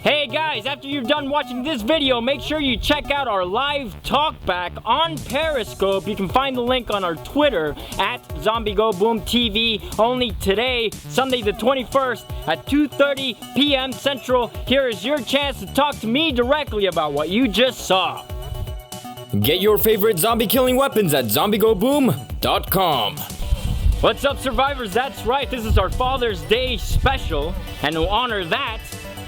Hey guys, after you're done watching this video, make sure you check out our live talkback on Periscope. You can find the link on our Twitter at ZombieGoBoomTV. Only today, Sunday the 21st at 2:30 p.m. Central. Here is your chance to talk to me directly about what you just saw. Get your favorite zombie killing weapons at zombiegoboom.com. What's up, survivors? That's right, this is our Father's Day special, and to honor that,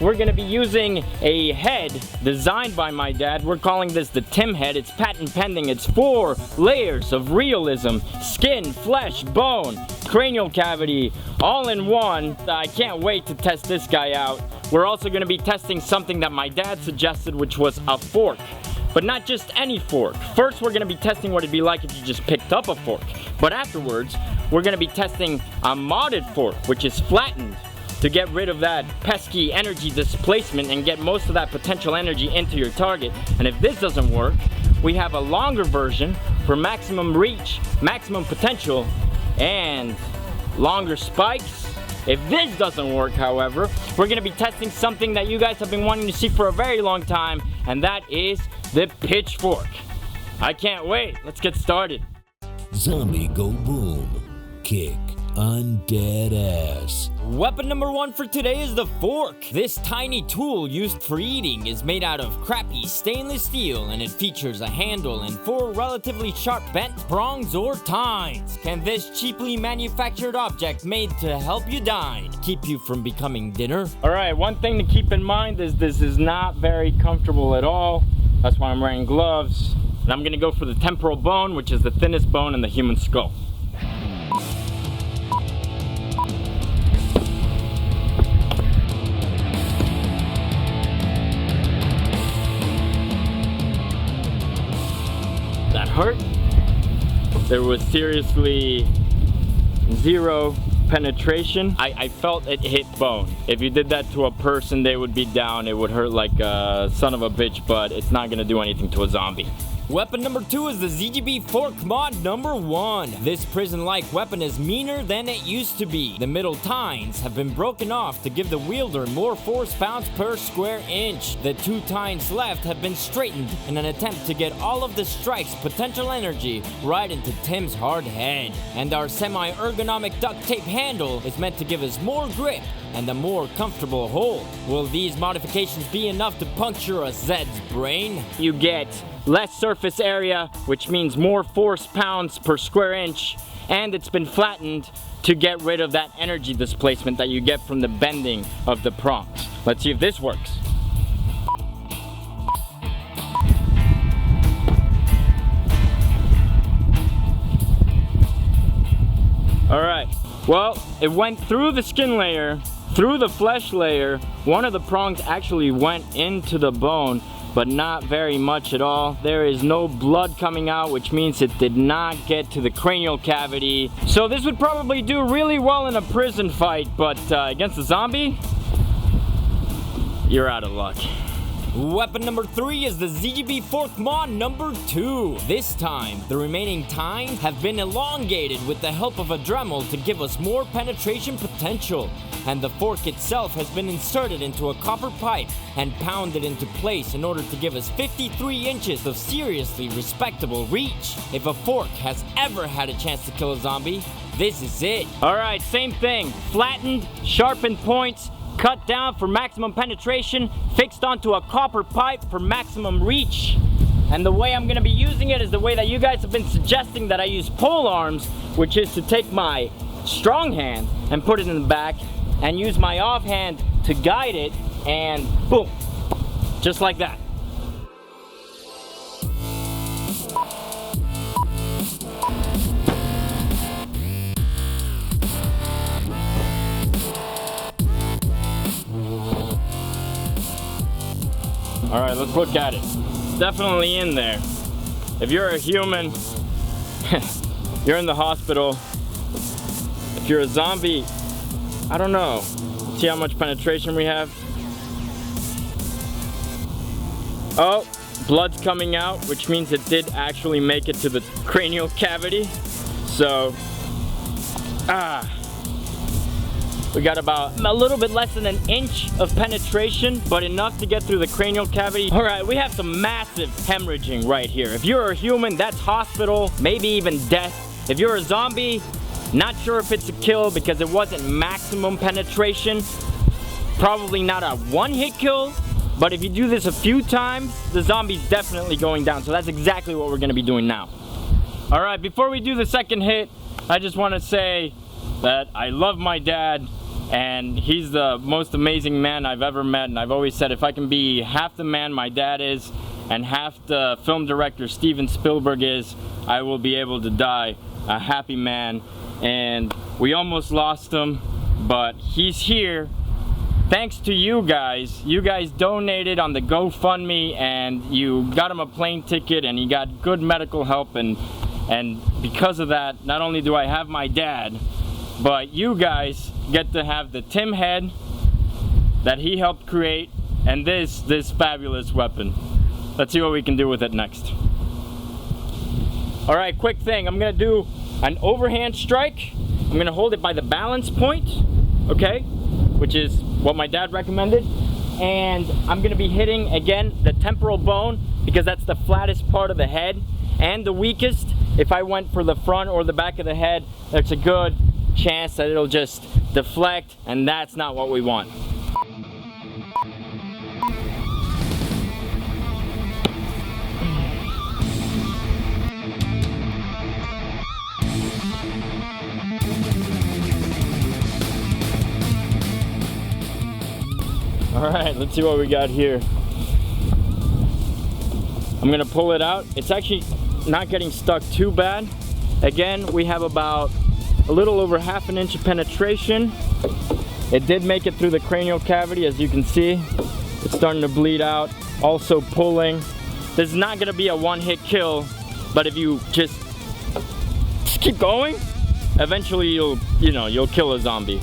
we're gonna be using a head designed by my dad. We're calling this the Tim head. It's patent pending. It's 4 layers of realism: skin, flesh, bone, cranial cavity, all in one. I can't wait to test this guy out. We're also gonna be testing something that my dad suggested, which was a fork. But not just any fork. First, we're gonna be testing what it'd be like if you just picked up a fork. But afterwards, we're gonna be testing a modded fork, which is flattened, to get rid of that pesky energy displacement and get most of that potential energy into your target. And if this doesn't work, we have a longer version for maximum reach, maximum potential, and longer spikes. If this doesn't work, however, we're gonna be testing something that you guys have been wanting to see for a very long time, and that is the Pitchfork. I can't wait. Let's get started. Zombie Go Boom. Kick undead ass. Weapon number 1 for today is the fork. This tiny tool used for eating is made out of crappy stainless steel, and it features a handle and 4 relatively sharp bent prongs or tines. Can this cheaply manufactured object made to help you dine keep you from becoming dinner? Alright, one thing to keep in mind is this is not very comfortable at all. That's why I'm wearing gloves. And I'm gonna go for the temporal bone, which is the thinnest bone in the human skull. That hurt. There was seriously 0 penetration. I felt it hit bone. If you did that to a person, they would be down. It would hurt like a son of a bitch, but it's not gonna do anything to a zombie. Weapon number 2 is the ZGB Fork mod number 1. This prison-like weapon is meaner than it used to be. The middle tines have been broken off to give the wielder more force pounds per square inch. The 2 tines left have been straightened in an attempt to get all of the strike's potential energy right into Tim's hard head. And our semi-ergonomic duct tape handle is meant to give us more grip and a more comfortable hold. Will these modifications be enough to puncture a Zed's brain? You get less surface area, which means more force pounds per square inch, and it's been flattened to get rid of that energy displacement that you get from the bending of the prongs. Let's see if this works. Alright, well, it went through the skin layer, through the flesh layer. One of the prongs actually went into the bone, but not very much at all. There is no blood coming out, which means it did not get to the cranial cavity. So this would probably do really well in a prison fight, but against a zombie, you're out of luck. Weapon number 3 is the ZGB Fork mod number 2. This time, the remaining tines have been elongated with the help of a Dremel to give us more penetration potential. And the fork itself has been inserted into a copper pipe and pounded into place in order to give us 53 inches of seriously respectable reach. If a fork has ever had a chance to kill a zombie, this is it. Alright, same thing. Flattened, sharpened points, cut down for maximum penetration, fixed onto a copper pipe for maximum reach. And the way I'm gonna be using it is the way that you guys have been suggesting that I use pole arms, which is to take my strong hand and put it in the back and use my offhand to guide it, and boom, just like that. All right, let's look at it. Definitely in there. If you're a human, you're in the hospital. If you're a zombie, I don't know. See how much penetration we have? Oh, blood's coming out, which means it did actually make it to the cranial cavity. So, We got about a little bit less than an inch of penetration, but enough to get through the cranial cavity. All right, we have some massive hemorrhaging right here. If you're a human, that's hospital, maybe even death. If you're a zombie, not sure if it's a kill because it wasn't maximum penetration. Probably not a one-hit kill, but if you do this a few times, the zombie's definitely going down. So that's exactly what we're gonna be doing now. All right, before we do the second hit, I just wanna say that I love my dad, and he's the most amazing man I've ever met. And I've always said if I can be half the man my dad is and half the film director Steven Spielberg is, I will be able to die a happy man. And we almost lost him, but he's here thanks to you guys. You guys donated on the GoFundMe, and you got him a plane ticket, and he got good medical help. And because of that, not only do I have my dad, but you guys get to have the Tim head that he helped create, and this fabulous weapon. Let's see what we can do with it next. All right, quick thing. I'm gonna do an overhand strike. I'm gonna hold it by the balance point, okay? Which is what my dad recommended. And I'm gonna be hitting, again, the temporal bone because that's the flattest part of the head and the weakest. If I went for the front or the back of the head, there's a good chance that it'll just deflect, and that's not what we want. All right, let's see what we got here. I'm gonna pull it out. It's actually not getting stuck too bad. Again, we have about a little over half an inch of penetration. It did make it through the cranial cavity, as you can see. It's starting to bleed out, also pulling. This is not gonna be a one-hit kill, but if you just keep going, eventually you'll kill a zombie.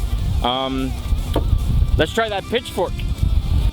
Let's try that pitchfork.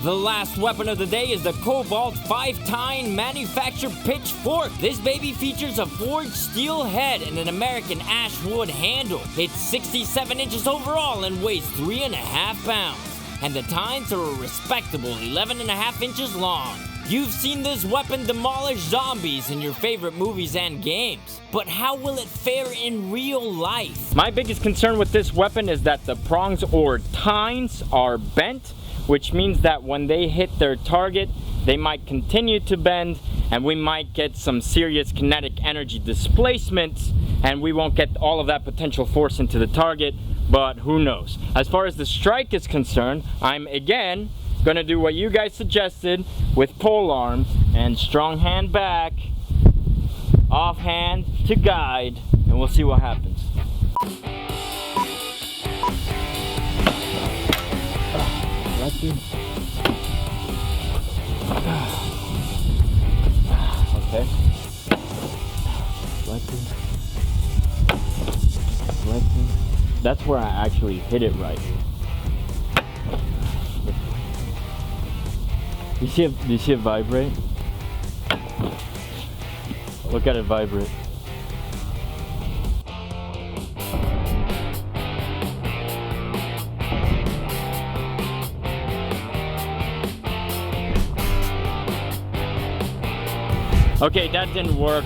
The last weapon of the day is the Cobalt 5-tine manufactured Pitchfork. This baby features a forged steel head and an American ash wood handle. It's 67 inches overall and weighs 3.5 pounds. And the tines are a respectable 11.5 inches long. You've seen this weapon demolish zombies in your favorite movies and games, but how will it fare in real life? My biggest concern with this weapon is that the prongs or tines are bent, which means that when they hit their target, they might continue to bend, and we might get some serious kinetic energy displacement, and we won't get all of that potential force into the target, but who knows. As far as the strike is concerned, I'm again gonna do what you guys suggested with pole arms and strong hand back, off hand to guide, and we'll see what happens. Okay. That's where I actually hit it right. Do you see it vibrate? Look at it vibrate. Okay, that didn't work.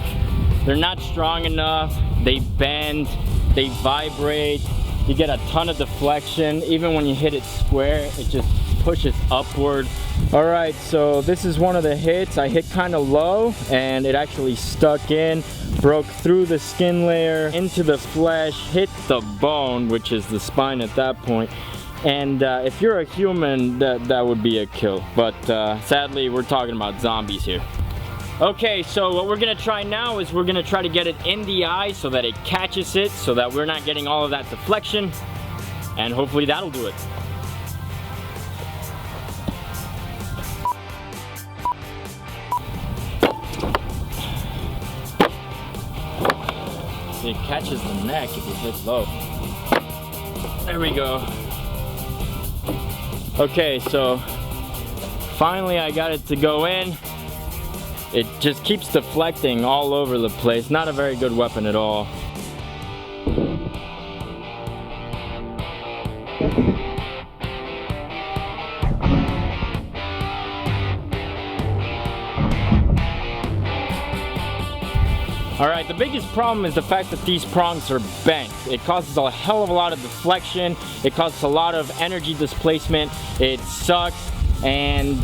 They're not strong enough. They bend, they vibrate. You get a ton of deflection. Even when you hit it square, it just pushes upward. All right, so this is one of the hits. I hit kind of low and it actually stuck in, broke through the skin layer, into the flesh, hit the bone, which is the spine at that point. And if you're a human, that would be a kill. But sadly, we're talking about zombies here. Okay, so what we're gonna try now is we're gonna try to get it in the eye so that it catches it, so that we're not getting all of that deflection, and hopefully that'll do it. It catches the neck if you hit low. There we go. Okay, so finally I got it to go in. It just keeps deflecting all over the place. Not a very good weapon at all. Alright, the biggest problem is the fact that these prongs are bent. It causes a hell of a lot of deflection, it causes a lot of energy displacement, it sucks, and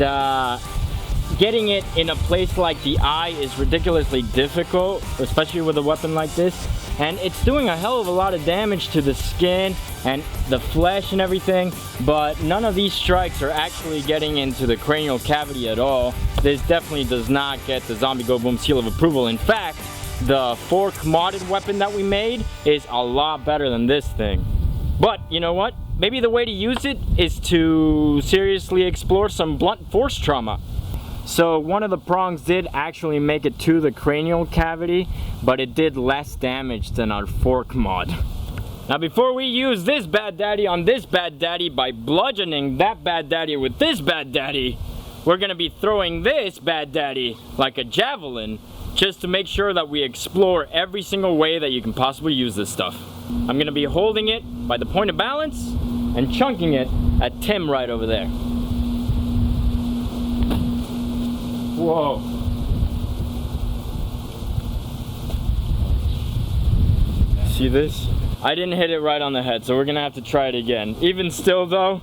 getting it in a place like the eye is ridiculously difficult, especially with a weapon like this. And it's doing a hell of a lot of damage to the skin and the flesh and everything, but none of these strikes are actually getting into the cranial cavity at all. This definitely does not get the Zombie Go Boom seal of approval. In fact, the fork modded weapon that we made is a lot better than this thing. But you know what? Maybe the way to use it is to seriously explore some blunt force trauma. So one of the prongs did actually make it to the cranial cavity, but it did less damage than our fork mod. Now before we use this bad daddy on this bad daddy by bludgeoning that bad daddy with this bad daddy, we're gonna be throwing this bad daddy like a javelin, just to make sure that we explore every single way that you can possibly use this stuff. I'm gonna be holding it by the point of balance and chunking it at Tim right over there. Whoa. See this? I didn't hit it right on the head, so we're gonna have to try it again. Even still though,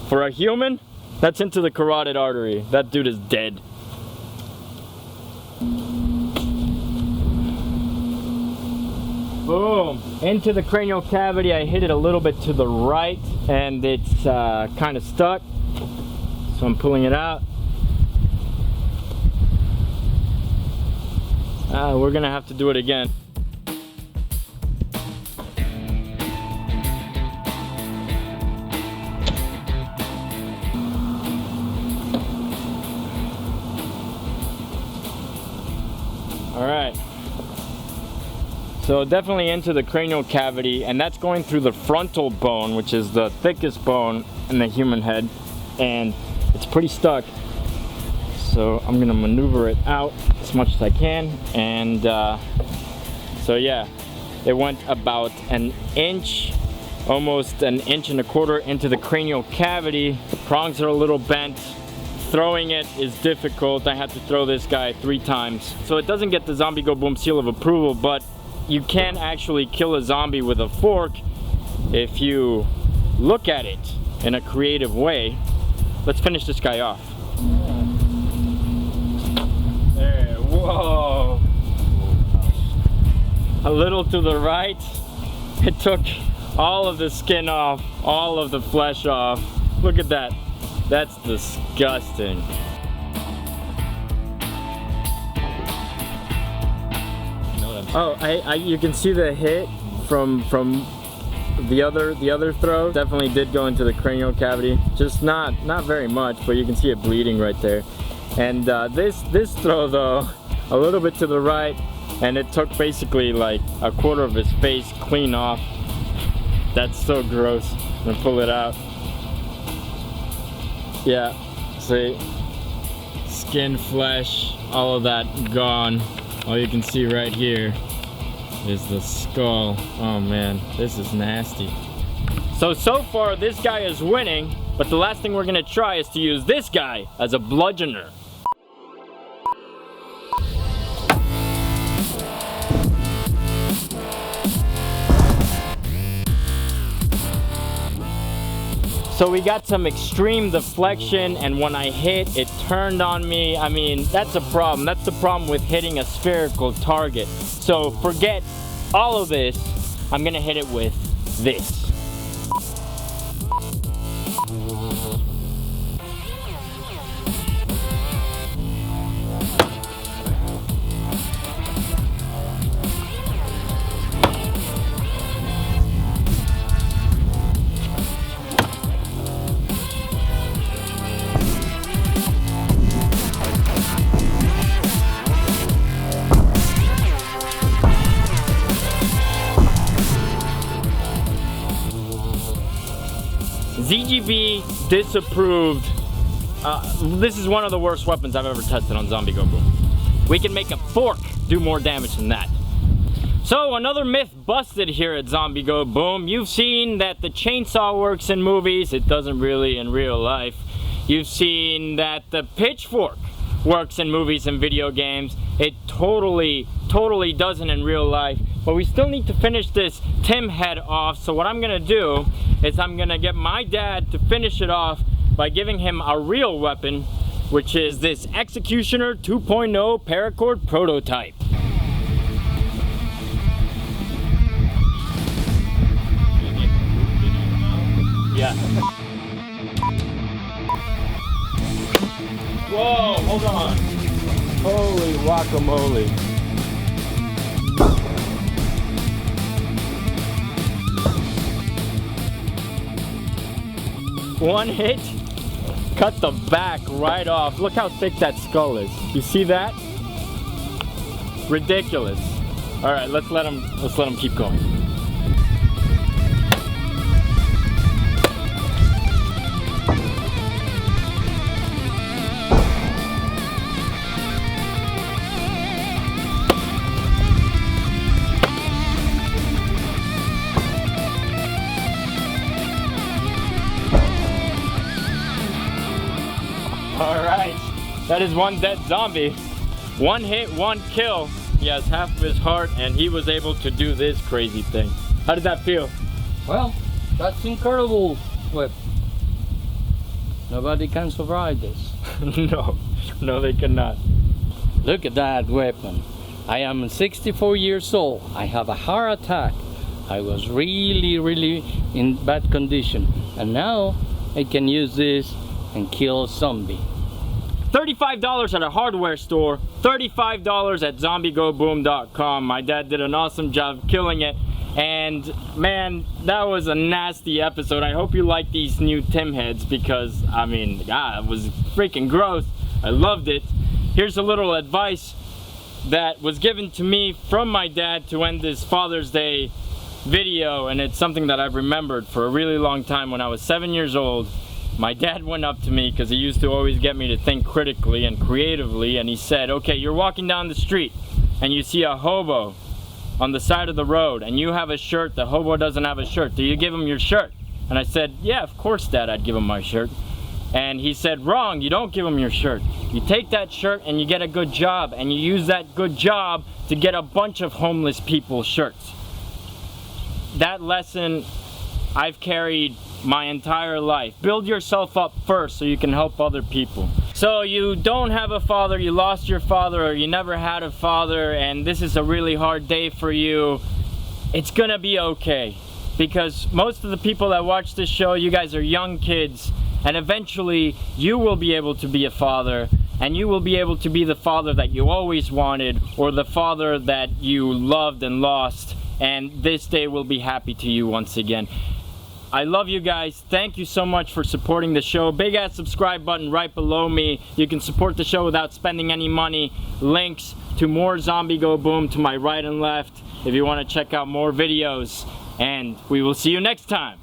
for a human, that's into the carotid artery. That dude is dead. Boom! Into the cranial cavity. I hit it a little bit to the right, and it's kind of stuck. So I'm pulling it out. We're gonna have to do it again. Alright. So definitely into the cranial cavity, and that's going through the frontal bone, which is the thickest bone in the human head, and it's pretty stuck. So I'm gonna maneuver it out as much as I can, and so yeah, it went about an inch, almost an inch and a quarter into the cranial cavity. The prongs are a little bent. Throwing it is difficult. I had to throw this guy 3 times. So it doesn't get the Zombie Go Boom seal of approval, but you can actually kill a zombie with a fork if you look at it in a creative way. Let's finish this guy off. There, whoa. A little to the right. It took all of the skin off, all of the flesh off. Look at that. That's disgusting. Oh, you can see the hit from the other throw. Definitely did go into the cranial cavity. Just not very much, but you can see it bleeding right there. And this throw though, a little bit to the right, and it took basically like a quarter of his face clean off. That's so gross. I'm gonna pull it out. Yeah, see, skin, flesh, all of that gone. All you can see right here is the skull. Oh man, this is nasty. So far this guy is winning, but the last thing we're gonna try is to use this guy as a bludgeoner. So we got some extreme deflection, and when I hit, it turned on me. I mean, that's a problem. That's the problem with hitting a spherical target. So forget all of this. I'm gonna hit it with this. ZGB disapproved. This is one of the worst weapons I've ever tested on Zombie Go Boom. We can make a fork do more damage than that. So another myth busted here at Zombie Go Boom. You've seen that the chainsaw works in movies. It doesn't really in real life. You've seen that the pitchfork works in movies and video games. It totally totally doesn't in real life. But we still need to finish this Tim head off. So what I'm gonna do is I'm gonna get my dad to finish it off by giving him a real weapon, which is this Executioner 2.0 paracord prototype. Yeah. Whoa, hold on. Holy guacamole. One hit, cut the back right off. Look how thick that skull is. You see that? Ridiculous. All right, let's let him keep going. Alright, that is one dead zombie. One hit, one kill. He has half of his heart and he was able to do this crazy thing. How did that feel? Well, that's incredible weapon. Nobody can survive this. No they cannot. Look at that weapon. I am 64 years old. I have a heart attack. I was really in bad condition. And now I can use this and kill a zombie. $35 at a hardware store, $35 at zombiegoboom.com. My dad did an awesome job killing it. And man, that was a nasty episode. I hope you like these new Tim heads because, I mean, it was freaking gross. I loved it. Here's a little advice that was given to me from my dad to end this Father's Day video, and it's something that I've remembered for a really long time. When I was 7 years old, my dad went up to me, because he used to always get me to think critically and creatively, and he said, okay, you're walking down the street and you see a hobo on the side of the road and you have a shirt, the hobo doesn't have a shirt. Do you give him your shirt? And I said, yeah, of course, Dad, I'd give him my shirt. And he said, wrong, you don't give him your shirt. You take that shirt and you get a good job, and you use that good job to get a bunch of homeless people's shirts. That lesson I've carried my entire life. Build yourself up first so you can help other people. So you don't have a father, you lost your father, or you never had a father, and this is a really hard day for you. It's gonna be okay, because most of the people that watch this show, you guys are young kids, and eventually you will be able to be a father, and you will be able to be the father that you always wanted, or the father that you loved and lost, and this day will be happy to you once again. I love you guys. Thank you so much for supporting the show. Big ass subscribe button right below me. You can support the show without spending any money. Links to more Zombie Go Boom to my right and left if you want to check out more videos. And we will see you next time.